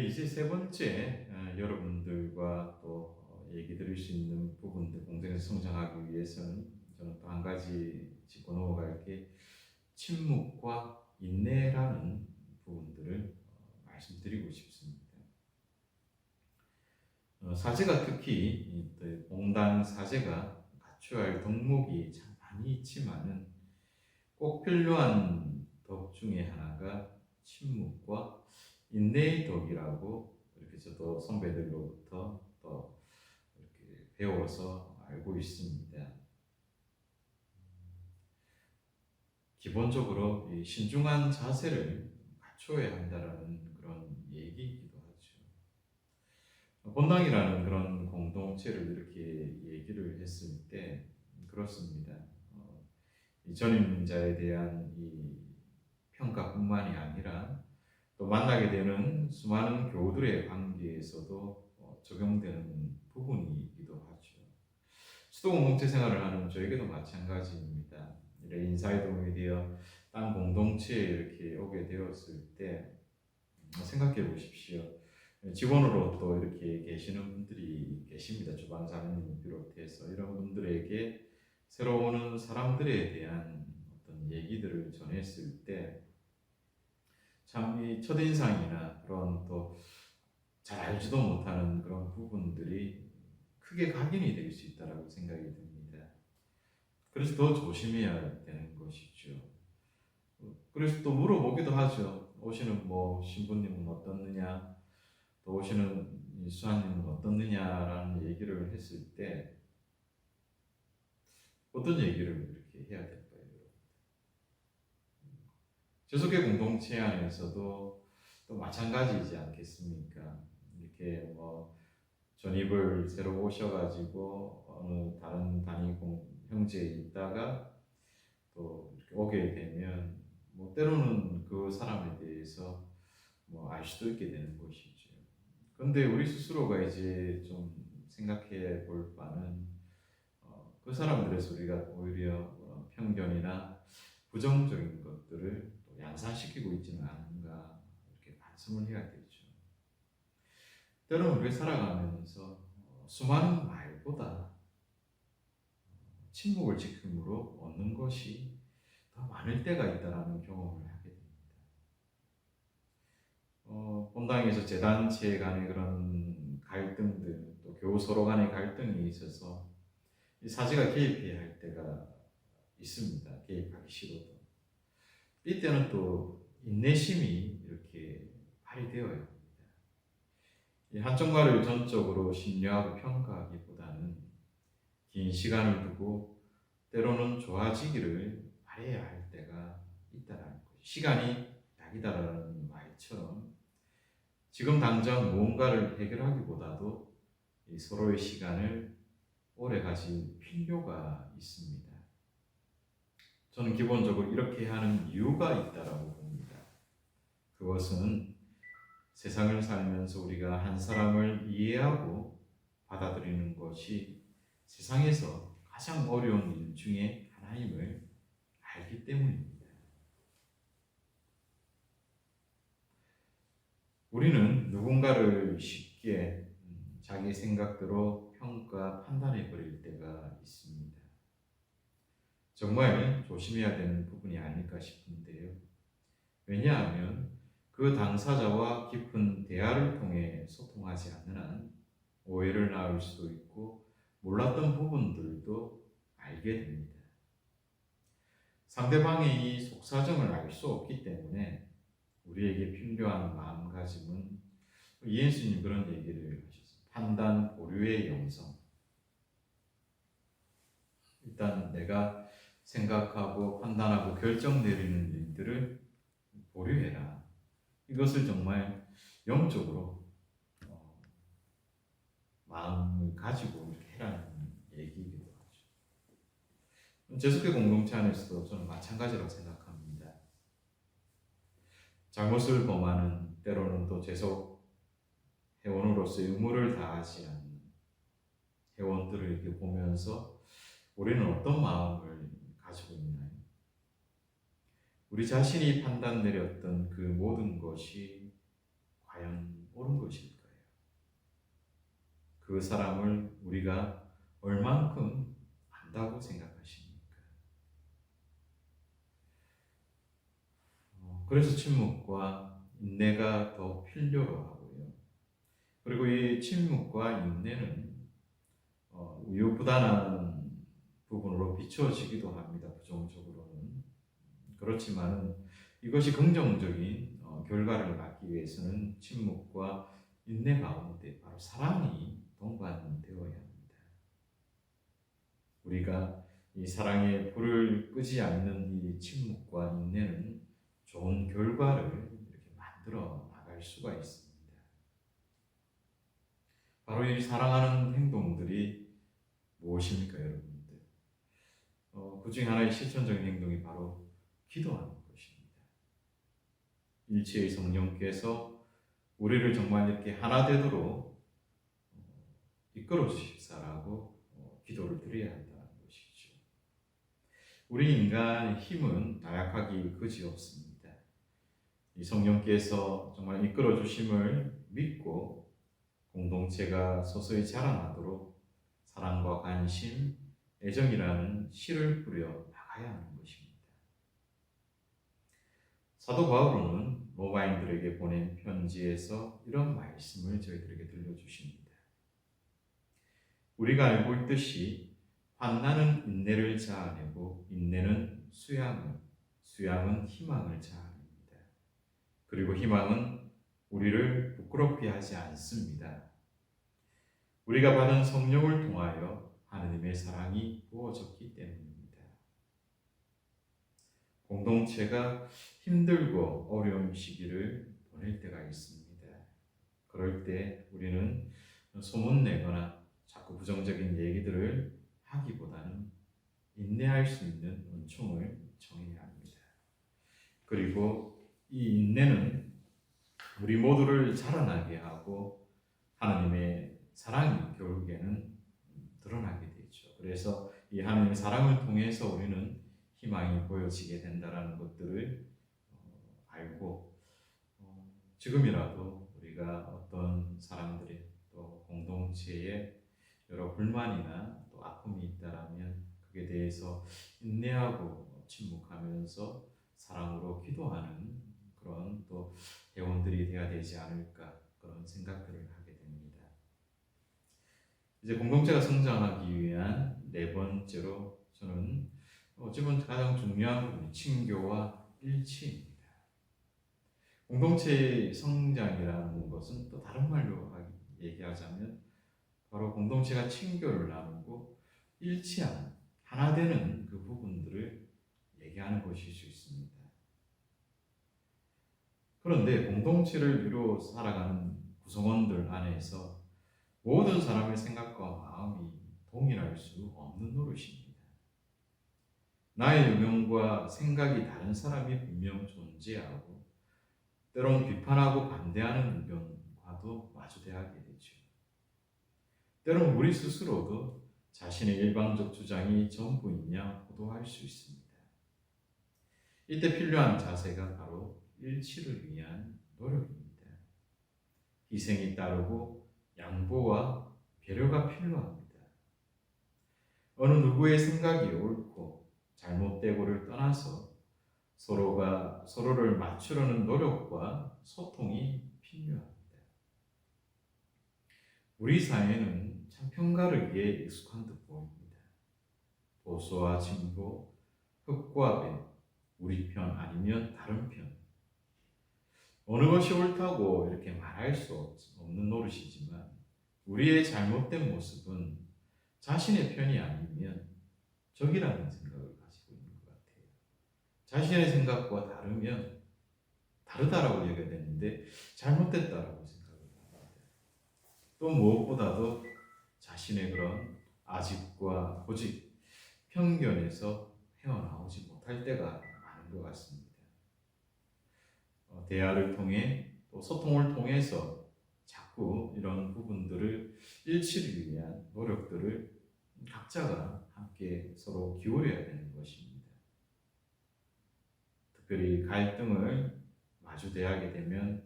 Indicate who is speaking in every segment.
Speaker 1: 이제 세 번째, 여러분들과 또 얘기 드릴 수 있는 부분들 공동에서 성장하기 위해서는 저는 또 한 가지 짚고 넘어갈 게 침묵과 인내라는 부분들을 말씀드리고 싶습니다. 사제가 특히 이 봉당 사제가 갖춰야 할 덕목이 참 많이 있지만은 꼭 필요한 덕 중에 하나가 침묵과 인내의 덕이라고 이렇게 저도 선배들로부터 또 이렇게 배워서 알고 있습니다. 기본적으로 이 신중한 자세를 갖춰야 한다라는 그런 얘기이기도 하죠. 본당이라는 그런 공동체를 이렇게 얘기를 했을 때 그렇습니다. 이 전임자에 대한 이 평가뿐만이 아니라 또 만나게 되는 수많은 교우들의 관계에서도 적용되는 부분이기도 하죠. 수도 공동체 생활을 하는 저에게도 마찬가지입니다. 이래 인사에 도움이 되어 딴 공동체에 이렇게 오게 되었을 때 생각해 보십시오. 직원으로 또 이렇게 계시는 분들이 계십니다. 주방장님 비롯해서 이런 분들에게 새로 오는 사람들에 대한 어떤 얘기들을 전했을 때 참 이 첫인상이나 그런 또 잘 알지도 못하는 그런 부분들이 크게 각인이 될 수 있다고 생각이 듭니다. 그래서 더 조심해야 되는 것이죠. 그래서 또 물어보기도 하죠. 오시는 신부님은 어떻느냐, 또 오시는 수사님은 어떻느냐라는 얘기를 했을 때 어떤 얘기를 이렇게 해야 될까요? 저속의 공동체 안에서도 또 마찬가지이지 않겠습니까? 이렇게 전입을 새로 오셔가지고 어느 다른 단위 형제에 있다가 또 이렇게 오게 되면 때로는 그 사람에 대해서 알 수도 있게 되는 것이죠. 그런데 우리 스스로가 이제 좀 생각해 볼 바는 그 사람들에서 우리가 오히려 편견이나 부정적인 것들을 또 양산시키고 있지는 않은가 이렇게 반성을 해야 되죠. 때로는 우리가 살아가면서 수많은 말보다 침묵을 지킴으로 얻는 것이 더 많을 때가 있다라는 경험을 하게 됩니다. 본당에서 재단체 간의 그런 갈등들, 또 교우 서로 간의 갈등이 있어서 이 사제가 개입해야 할 때가 있습니다. 개입하기 싫어도. 이때는 또 인내심이 이렇게 발휘되어야 합니다. 이 한쪽 말을 전적으로 신뢰하고 평가하기보다는 긴 시간을 두고 때로는 좋아지기를 바라야 할 때가 있다라는 거죠. 시간이 약이다라는 말처럼 지금 당장 무언가를 해결하기보다도 이 서로의 시간을 오래 가질 필요가 있습니다. 저는 기본적으로 이렇게 하는 이유가 있다라고 봅니다. 그것은 세상을 살면서 우리가 한 사람을 이해하고 받아들이는 것이 세상에서 가장 어려운 일 중에 하나임을 알기 때문입니다. 우리는 누군가를 쉽게 자기 생각대로 평가, 판단해 버릴 때가 있습니다. 정말 조심해야 되는 부분이 아닐까 싶은데요. 왜냐하면 그 당사자와 깊은 대화를 통해 소통하지 않는 한 오해를 낳을 수도 있고 몰랐던 부분들도 알게 됩니다. 상대방의 이 속사정을 알 수 없기 때문에 우리에게 필요한 마음가짐은 이예수님 그런 얘기를 하셨어요. 판단 보류의 영성. 일단 내가 생각하고 판단하고 결정 내리는 일들을 보류해라. 이것을 정말 영적으로 마음을 가지고 이렇게 해라는 얘기이기도 하죠. 제속의 공동체 안에서도 저는 마찬가지라고 생각합니다. 잘못을 범하는 때로는 또 제속 회원으로서의 의무를 다하지 않는 회원들을 이렇게 보면서 우리는 어떤 마음을 가지고 있나요? 우리 자신이 판단 내렸던 그 모든 것이 과연 옳은 것일까요? 그 사람을 우리가 얼만큼 안다고 생각하십니까? 그래서 침묵과 인내가 더 필요로 하고요. 그리고 이 침묵과 인내는 우유부단한 부분으로 비춰지기도 합니다. 부정적으로는. 그렇지만 이것이 긍정적인 결과를 낳기 위해서는 침묵과 인내 가운데 바로 사랑이 동반되어야 합니다. 우리가 이 사랑의 불을 끄지 않는 이 침묵과 인내는 좋은 결과를 이렇게 만들어 나갈 수가 있습니다. 바로 이 사랑하는 행동들이 무엇입니까, 여러분들? 그 중에 하나의 실천적인 행동이 바로 기도하는 것입니다. 일체의 성령께서 우리를 정말 이렇게 하나 되도록 이끌어 주십사라고 기도를 드려야 한다는 것이죠. 우리 인간의 힘은 나약하기 그지없습니다. 이 성령께서 정말 이끌어 주심을 믿고 공동체가 서서히 자라나도록 사랑과 관심, 애정이라는 씨를 뿌려 나가야 하는 것입니다. 사도 바울은 로마인들에게 보낸 편지에서 이런 말씀을 저희들에게 들려주십니다. 우리가 알고 있듯이 환난은 인내를 자아내고 인내는 수양은 희망을 자아냅니다. 그리고 희망은 우리를 부끄럽게 하지 않습니다. 우리가 받은 성령을 통하여 하느님의 사랑이 부어졌기 때문입니다. 공동체가 힘들고 어려운 시기를 보낼 때가 있습니다. 그럴 때 우리는 소문내거나 자꾸 부정적인 얘기들을 하기보다는 인내할 수 있는 은총을 정해야 합니다. 그리고 이 인내는 우리 모두를 자라나게 하고 하나님의 사랑이 결국에는 드러나게 되죠. 그래서 이 하나님의 사랑을 통해서 우리는 희망이 보여지게 된다는 것들을 알고 지금이라도 우리가 어떤 사람들의 또 공동체에 여러 불만이나 또 아픔이 있다라면 그에 대해서 인내하고 침묵하면서 사랑으로 기도하는 그런 또 회원들이 되어야 되지 않을까 그런 생각들을 하게 됩니다. 이제 공동체가 성장하기 위한 네 번째로 저는 어쩌면 가장 중요한 부분이 친교와 일치입니다. 공동체의 성장이라는 것은 또 다른 말로 얘기하자면 바로 공동체가 친교를 나누고 일치하는 하나 되는 그 부분들을 얘기하는 것일 수 있습니다. 그런데 공동체를 이루어 살아가는 구성원들 안에서 모든 사람의 생각과 마음이 동일할 수 없는 노릇입니다. 나의 의견과 생각이 다른 사람이 분명 존재하고 때론 비판하고 반대하는 의견과도 마주대하게 되죠. 때론 우리 스스로도 자신의 일방적 주장이 전부이냐 고도할 수 있습니다. 이때 필요한 자세가 바로 일치를 위한 노력입니다. 희생이 따르고 양보와 배려가 필요합니다. 어느 누구의 생각이 옳고 잘못되고를 떠나서 서로가 서로를 맞추려는 노력과 소통이 필요합니다. 우리 사회는 참 편가르기에 익숙한 듯 보입니다. 보수와 진보, 흑과 백, 우리 편 아니면 다른 편. 어느 것이 옳다고 이렇게 말할 수 없는 노릇이지만 우리의 잘못된 모습은 자신의 편이 아니면 적이라는 생각을 가지고 있는 것 같아요. 자신의 생각과 다르면 다르다라고 얘기가 되는데 잘못됐다라고 생각을 합니다. 또 무엇보다도 자신의 그런 아집과 고집, 편견에서 헤어나오지 못할 때가 많은 것 같습니다. 대화를 통해 또 소통을 통해서 자꾸 이런 부분들을 일치를 위한 노력들을 각자가 함께 서로 기울여야 되는 것입니다. 특별히 갈등을 마주대하게 되면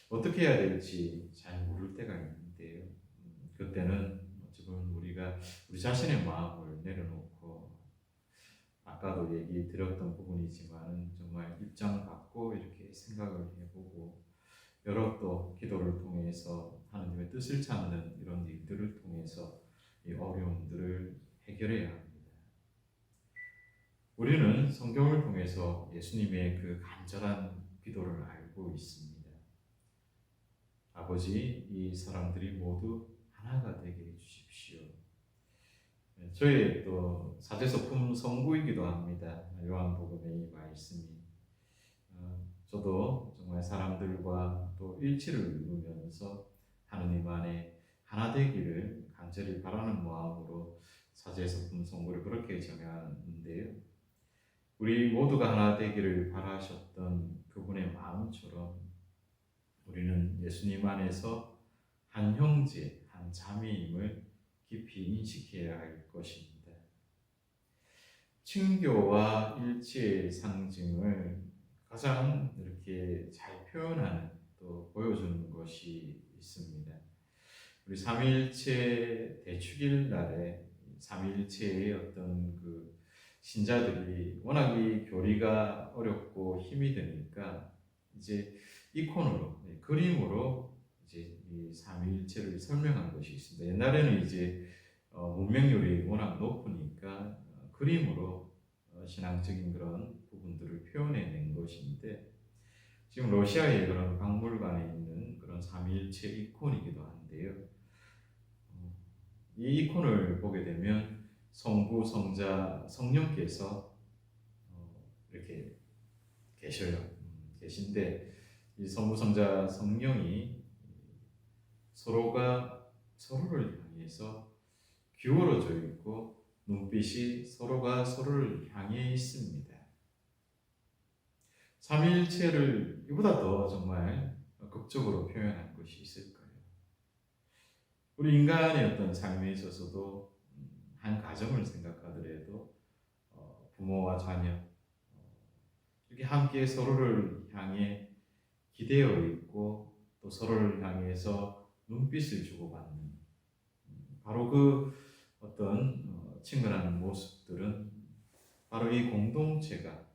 Speaker 1: 어떻게 해야 될지 잘 모를 때가 있는데요. 그때는 어찌 보면 우리가 우리 자신의 마음을 내려놓고 아까도 얘기 드렸던 부분이지만 정말 입장 갖고 이렇게 생각을 해보고 여러 또 기도를 통해서 하나님의 뜻을 찾는 이런 일들을 통해서 이 어려움들을 해결해야 합니다. 우리는 성경을 통해서 예수님의 그 간절한 기도를 알고 있습니다. 아버지, 이 사람들이 모두 하나가 되게 해주십시오. 저의 또 사제소품 선구이기도 합니다. 요한복음의 이 말씀이. 저도 정말 사람들과 또 일치를 이루면서 하느님 안에 하나 되기를 간절히 바라는 마음으로 사제소품 선구를 그렇게 정하는데요. 우리 모두가 하나 되기를 바라셨던 그분의 마음처럼 우리는 예수님 안에서 한 형제, 한 자매임을 깊이 인식해야 할 것입니다. 친교와 일치의 상징을 가장 이렇게 잘 표현하는 또 보여주는 것이 있습니다. 우리 삼위일체 대축일 날에 삼위일체의 어떤 그 신자들이 워낙 이 교리가 어렵고 힘이 드니까 이제 이콘으로 그림으로 이제 이 삼위일체를 설명한 것이 있습니다. 옛날에는 이제 문명률이 워낙 높으니까 그림으로 신앙적인 그런 부분들을 표현해낸 것인데 지금 러시아의 그런 박물관에 있는 그런 삼위일체 이콘이기도 한데요. 이 이콘을 보게 되면 성부, 성자, 성령께서 이렇게 계신데 이 성부, 성자, 성령이 서로가 서로를 향해서 기울어져 있고 눈빛이 서로가 서로를 향해 있습니다. 삼위일체를 이보다 더 정말 극적으로 표현한 것이 있을까요? 우리 인간의 어떤 삶에 있어서도 한 가정을 생각하더라도 부모와 자녀 이렇게 함께 서로를 향해 기대어 있고 또 서로를 향해서 눈빛을 주고받는 바로 그 어떤 친근한 모습들은 바로 이 공동체가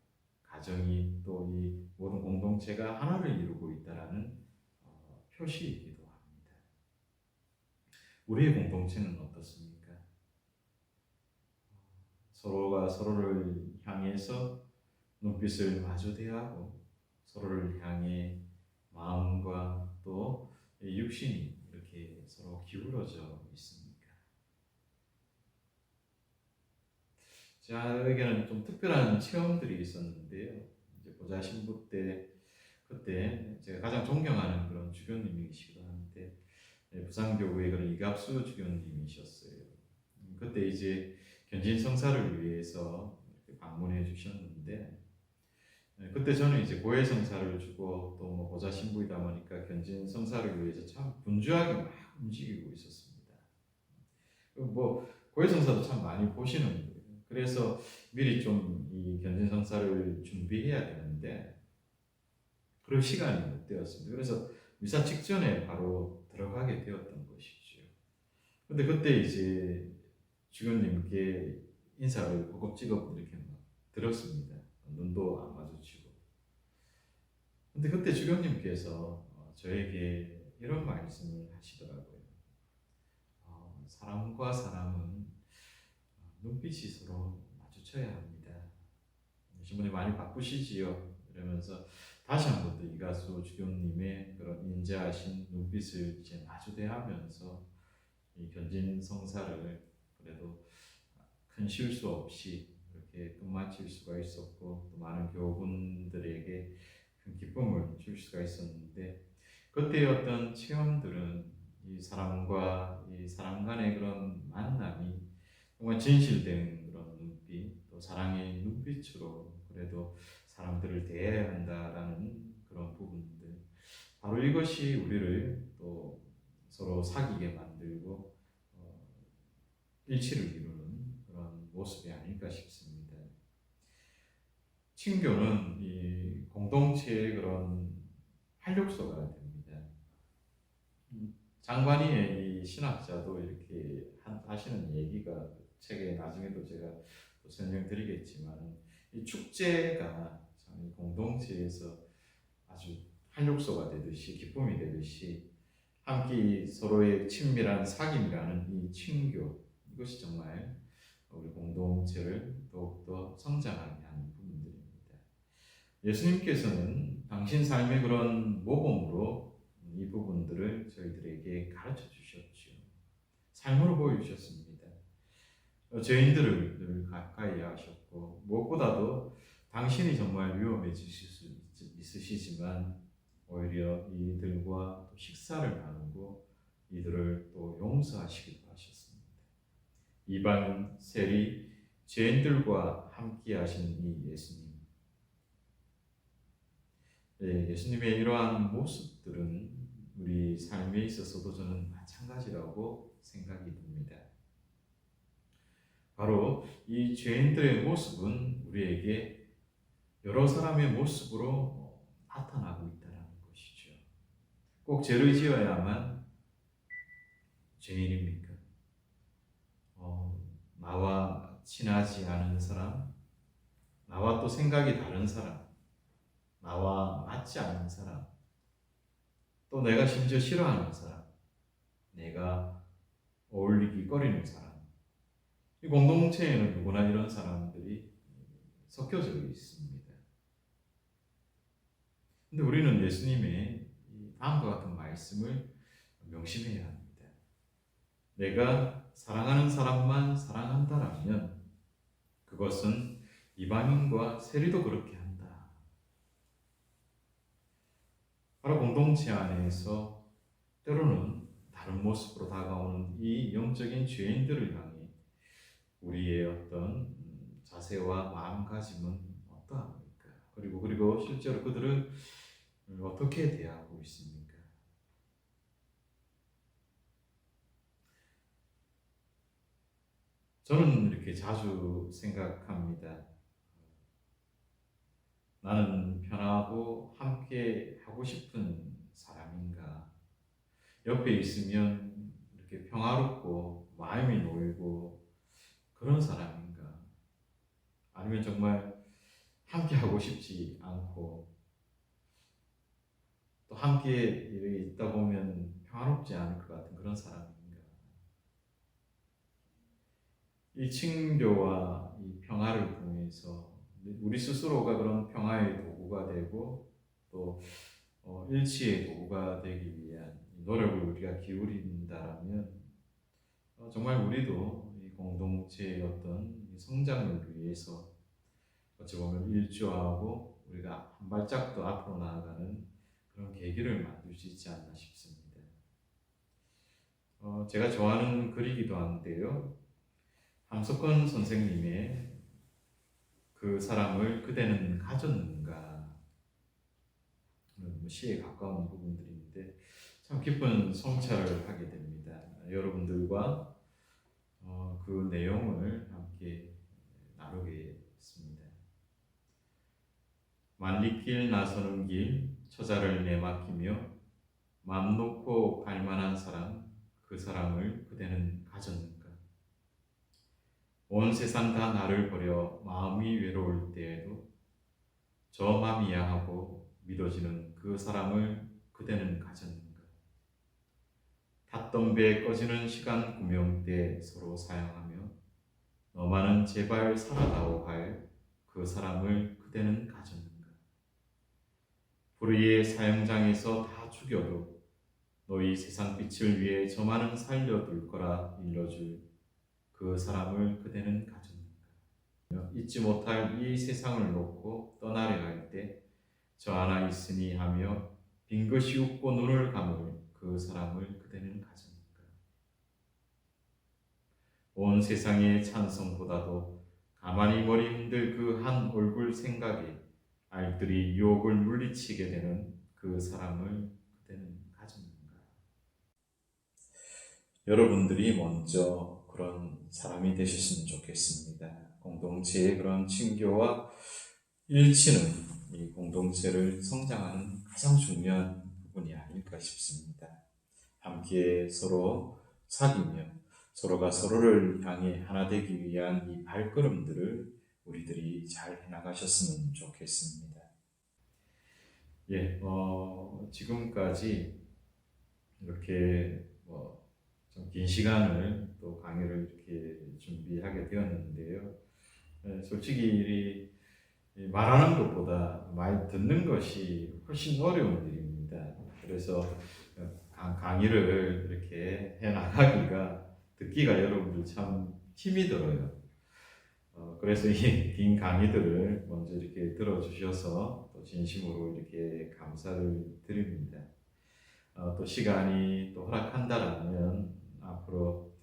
Speaker 1: 가정이 또 이 모든 공동체가 하나를 이루고 있다라는 표시이기도 합니다. 우리의 공동체는 어떻습니까? 서로가 서로를 향해서 눈빛을 마주 대하고 서로를 향해 마음과 또 육신이 이렇게 서로 기울어져 있습니까? 저에게는 좀 특별한 체험들이 있었는데요. 이제 보좌 신부 때 그때 제가 가장 존경하는 그런 주교님이시기도 한데 부산교구의 그런 이갑수 주교님이셨어요. 그때 이제 견진 성사를 위해서 방문해 주셨는데 그때 저는 이제 고해 성사를 주고 또 뭐 보좌 신부이다 보니까 견진 성사를 위해서 참 분주하게 막 움직이고 있었습니다. 뭐 고해 성사도 참 많이 보시는 거예요. 그래서 미리 좀 이 견진 성사를 준비해야 되는데 그럴 시간이 못 되었습니다. 그래서 미사 직전에 바로 들어가게 되었던 것이죠. 근데 그때 이제 주교님께 인사를 고급지겁 이렇게 막 드렸습니다. 눈도 안 마주치고. 근데 그때 주교님께서 저에게 이런 말씀을 하시더라고요. 사람과 사람은 눈빛이 서로 마주쳐야 합니다. 신부님 많이 바쁘시지요? 이러면서 다시 한 번 더 이가수 주교님의 그런 인자하신 눈빛을 이제 마주대하면서 이 견진 성사를 그래도 큰 실수 없이 이렇게 끝마칠 수가 있었고 또 많은 교우분들에게 큰 기쁨을 줄 수가 있었는데 그때의 어떤 체험들은 이 사람과 이 사람 간의 그런 만남이 정말 진실된 그런 눈빛 또 사랑의 눈빛으로 그래도 사람들을 대해야 한다라는 그런 부분들 바로 이것이 우리를 또 서로 사귀게 만들고 일치를 이루는 그런 모습이 아닐까 싶습니다. 친교는 이 공동체의 그런 활력소가 됩니다. 장관이의 이 신학자도 이렇게 하시는 얘기가 책에 나중에도 제가 또 설명드리겠지만, 이 축제가 참 이 공동체에서 아주 활력소가 되듯이 기쁨이 되듯이 함께 서로의 친밀한 사귐이라는 이 친교, 이것이 정말 우리 공동체를 더욱더 성장하게 하는 부분들입니다. 예수님께서는 당신 삶의 그런 모범으로 이 부분들을 저희들에게 가르쳐 주셨죠. 삶으로 보여주셨습니다. 죄인들을 늘 가까이 하셨고, 무엇보다도 당신이 정말 위험해지실 수 있으시지만 오히려 이들과 또 식사를 나누고 이들을 또 용서하시기도 하셨습니다. 이방 세리 죄인들과 함께 하신 이 예수님, 예수님의 이러한 모습들은 우리 삶에 있어서도 저는 마찬가지라고 생각이 듭니다. 바로 이 죄인들의 모습은 우리에게 여러 사람의 모습으로 나타나고 있다는 것이죠. 꼭 죄를 지어야만 죄인입니까? 나와 친하지 않은 사람, 나와 또 생각이 다른 사람, 나와 맞지 않는 사람, 또 내가 심지어 싫어하는 사람, 내가 어울리기 꺼리는 사람, 이 공동체에는 누구나 이런 사람들이 섞여져 있습니다. 근데 우리는 예수님의 다음과 같은 말씀을 명심해야 합니다. 내가 사랑하는 사람만 사랑한다라면 그것은 이방인과 세리도 그렇게 한다. 바로 공동체 안에서 때로는 다른 모습으로 다가오는 이 영적인 죄인들을 향해 우리의 어떤 자세와 마음가짐은 어떠합니까? 그리고 실제로 그들을 어떻게 대하고 있습니까? 저는 이렇게 자주 생각합니다. 나는 편하고 함께 하고 싶은 사람인가? 옆에 있으면 이렇게 평화롭고 마음이 놓이고 그런 사람인가? 아니면 정말 함께 하고 싶지 않고 또 함께 있다 보면 평화롭지 않을 것 같은 그런 사람인가? 이 친교와 이 평화를 통해서 우리 스스로가 그런 평화의 도구가 되고 또 일치의 도구가 되기 위한 노력을 우리가 기울인다면 정말 우리도 이 공동체의 어떤 성장을 위해서 어찌 보면 일조하고 우리가 한 발짝 더 앞으로 나아가는 그런 계기를 만들 수 있지 않나 싶습니다. 제가 좋아하는 글이기도 한데요. 함석헌 선생님의 그 사람을 그대는 가졌는가, 시에 가까운 부분들인데 참 기쁜 성찰을 하게 됩니다. 여러분들과 그 내용을 함께 나누겠습니다. 만리길 나서는 길 처자를 내맡기며 맘 놓고 갈만한 사람, 그 사람을 그대는 가졌는가? 온 세상 다 나를 버려 마음이 외로울 때에도 저 맘이야 하고 믿어지는 그 사람을 그대는 가졌는가? 탔던 배 꺼지는 시간 구명대 서로 사용하며 너만은 제발 살아다오 할 그 사람을 그대는 가졌는가? 불의의 사형장에서 다 죽여도 너희 세상 빛을 위해 저만은 살려둘 거라 일러줄 그 사람을 그대는 가졌는가? 잊지 못할 이 세상을 놓고 떠나려 할 때 저 하나 있으니 하며 빙긋이 웃고 눈을 감을 그 사람을 그대는 가졌는가? 온 세상의 찬성보다도 가만히 머리 흔들 그 한 얼굴 생각에 알들이 유혹을 물리치게 되는 그 사람을 그대는 가졌는가? 여러분들이 먼저 그런 사람이 되셨으면 좋겠습니다. 공동체의 그런 친교와 일치는 이 공동체를 성장하는 가장 중요한 부분이 아닐까 싶습니다. 함께 서로 사귀며 서로가 서로를 향해 하나 되기 위한 이 발걸음들을 우리들이 잘 해나가셨으면 좋겠습니다. 예, 지금까지 이렇게 좀 긴 시간을 또 강의를 이렇게 준비하게 되었는데요. 솔직히 말하는 것보다 말 듣는 것이 훨씬 어려운 일입니다. 그래서 강의를 이렇게 해 나가기가 듣기가 여러분들 참 힘이 들어요. 그래서 이 긴 강의들을 먼저 이렇게 들어주셔서 또 진심으로 이렇게 감사를 드립니다. 또 시간이 또 허락한다라면 앞으로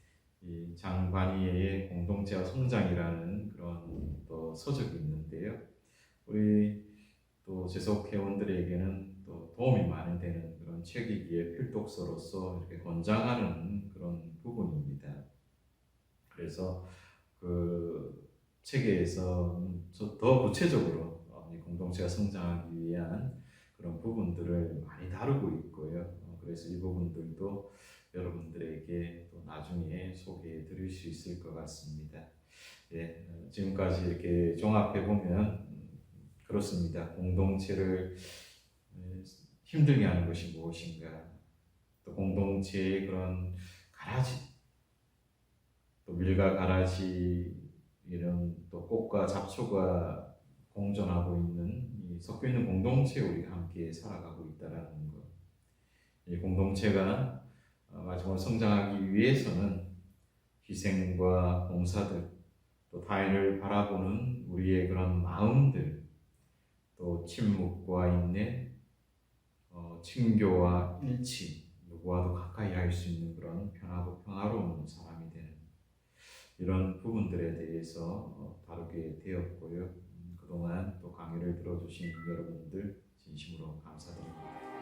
Speaker 1: 이 장관위의 공동체와 성장이라는 그런 또 서적이 있는데요. 우리 또 재속 회원들에게는 또 도움이 많이 되는 그런 책이기에 필독서로서 이렇게 권장하는 그런 부분입니다. 그래서 그 책에서 더 구체적으로 이 공동체가 성장하기 위한 그런 부분들을 많이 다루고 있고요. 그래서 이 부분들도 여러분들에게 또 나중에 소개해 드릴 수 있을 것 같습니다. 예, 지금까지 이렇게 종합해 보면 그렇습니다. 공동체를 힘들게 하는 것이 무엇인가? 또 공동체의 그런 가라지, 또 밀과 가라지 이런 또 꽃과 잡초가 공존하고 있는 이 섞여 있는 공동체에 우리가 함께 살아가고 있다라는 것. 이 공동체가 마지막으로 성장하기 위해서는 희생과 봉사들, 또 타인을 바라보는 우리의 그런 마음들, 또 침묵과 인내, 친교와 일치, 누구와도 가까이 할 수 있는 그런 편하고 평화로운 사람이 되는 이런 부분들에 대해서 다루게 되었고요. 그동안 또 강의를 들어주신 여러분들 진심으로 감사드립니다.